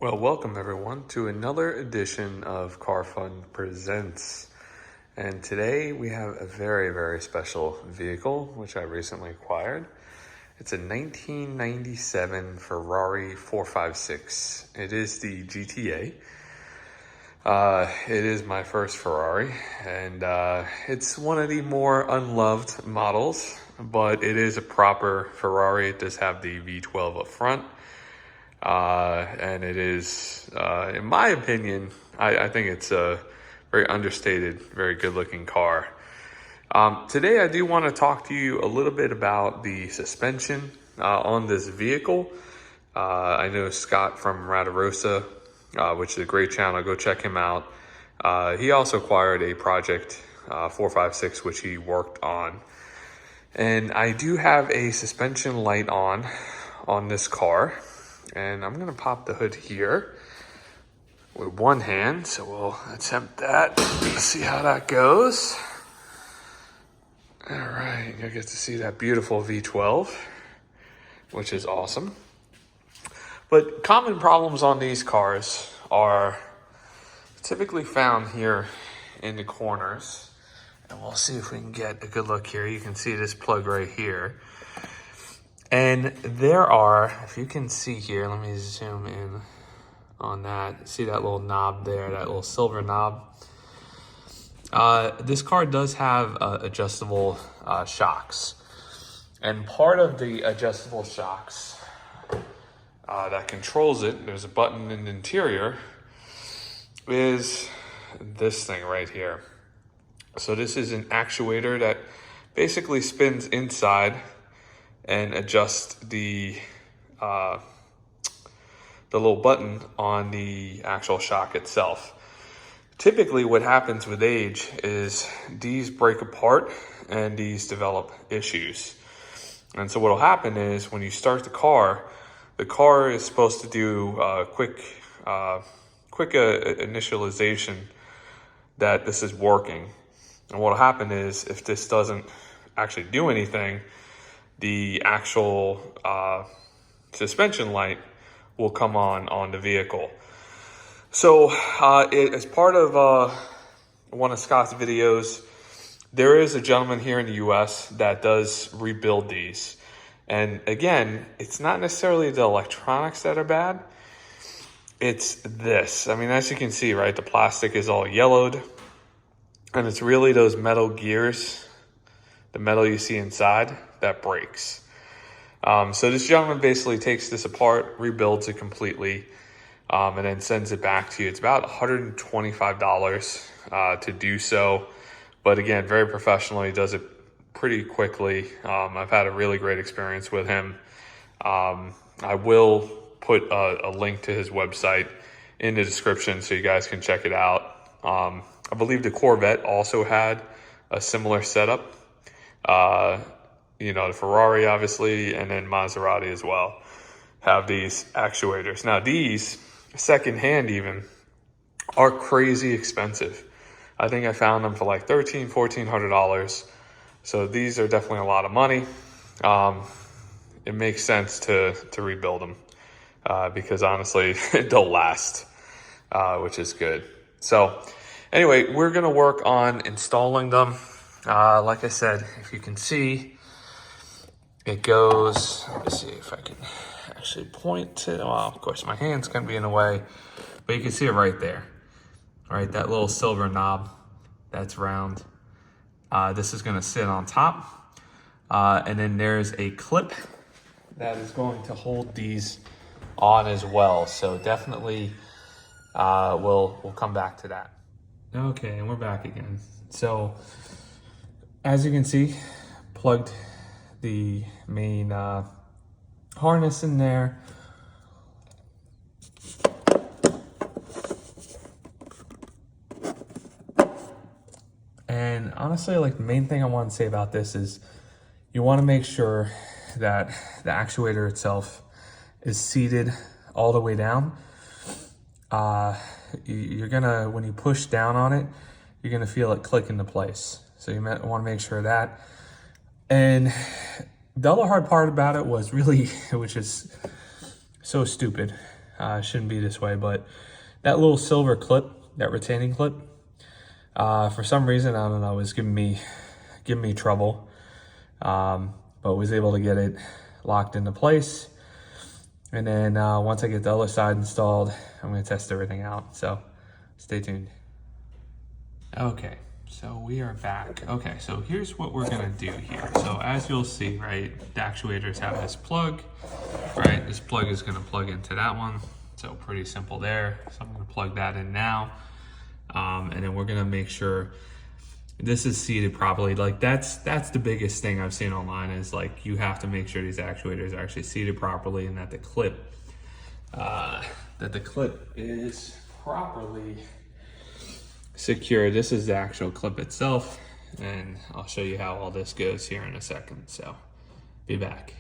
Well, welcome everyone to another edition of Car Fun Presents. And today we have a very special vehicle, which I recently acquired. It's a 1997 Ferrari 456. It is the GTA. It is my first Ferrari, and it's one of the more unloved models, but it is a proper Ferrari. It does have the V12 up front. And it is, in my opinion, I think it's a very understated, very good looking car. Today I do want to talk to you a little bit about the suspension on this vehicle. I know Scott from Radarosa, which is a great channel. Go check him out. He also acquired a Project 456, which he worked on. And I do have a suspension light on this car. And I'm gonna pop the hood here with one hand, so we'll attempt that. Let's see how that goes. All right, I get to see that beautiful V12, which is awesome. But common problems on these cars are typically found here in the corners. And we'll see if we can get a good look here. You can see this plug right here. And there are, if you can see here, let me zoom in on that. See that little knob there, that little silver knob? This car does have adjustable shocks. And part of the adjustable shocks that controls it, there's a button in the interior, is this thing right here. So this is an actuator that basically spins inside and adjust the little button on the actual shock itself. Typically what happens with age is these break apart and these develop issues. And so what'll happen is when you start the car is supposed to do a quick initialization that this is working. And what'll happen is if this doesn't actually do anything, the actual suspension light will come on the vehicle. So as part of one of Scott's videos, there is a gentleman here in the US that does rebuild these. And again, it's not necessarily the electronics that are bad. It's this. I mean, as you can see, right, the plastic is all yellowed. And it's really those metal gears, the metal you see inside, that breaks. So this gentleman basically takes this apart, rebuilds it completely, and then sends it back to you. It's about $125 to do so. But again, very professional. He does it pretty quickly. I've had a really great experience with him. I will put a link to his website in the description so you guys can check it out. I believe the Corvette also had a similar setup. The Ferrari, obviously, and then Maserati as well have these actuators. Now, these, secondhand even, are crazy expensive. I think I found them for like $1,300, $1,400. So these are definitely a lot of money. It makes sense to rebuild them because honestly, they'll last, which is good. So anyway, we're going to work on installing them. Like I said, if you can see, it goes, let me see if I can actually point to, well, of course, my hand's going to be in the way, but you can see it right there. All right, that little silver knob, that's round. This is going to sit on top. And then there's a clip that is going to hold these on as well. So definitely we'll come back to that. Okay, and we're back again. So as you can see, plugged the main harness in there. And honestly, like the main thing I want to say about this is you want to make sure that the actuator itself is seated all the way down. You're gonna, when you push down on it, you're gonna feel it click into place. So you want to make sure of that. And the other hard part about it was really, which is so stupid, Shouldn't be this way, but that little silver clip, that retaining clip, for some reason, I don't know, was giving me trouble. But was able to get it locked into place. And then once I get the other side installed, I'm gonna test everything out. So stay tuned. Okay, so we are back. Okay, so here's what we're gonna do here. So as you'll see, right, the actuators have this plug, right? This plug is gonna plug into that one. So pretty simple there. So I'm gonna plug that in now. And then we're gonna make sure this is seated properly. Like that's the biggest thing I've seen online is like you have to make sure these actuators are actually seated properly and that the clip is properly secure. This is the actual clip itself, and I'll show you how all this goes here in a second. So be back.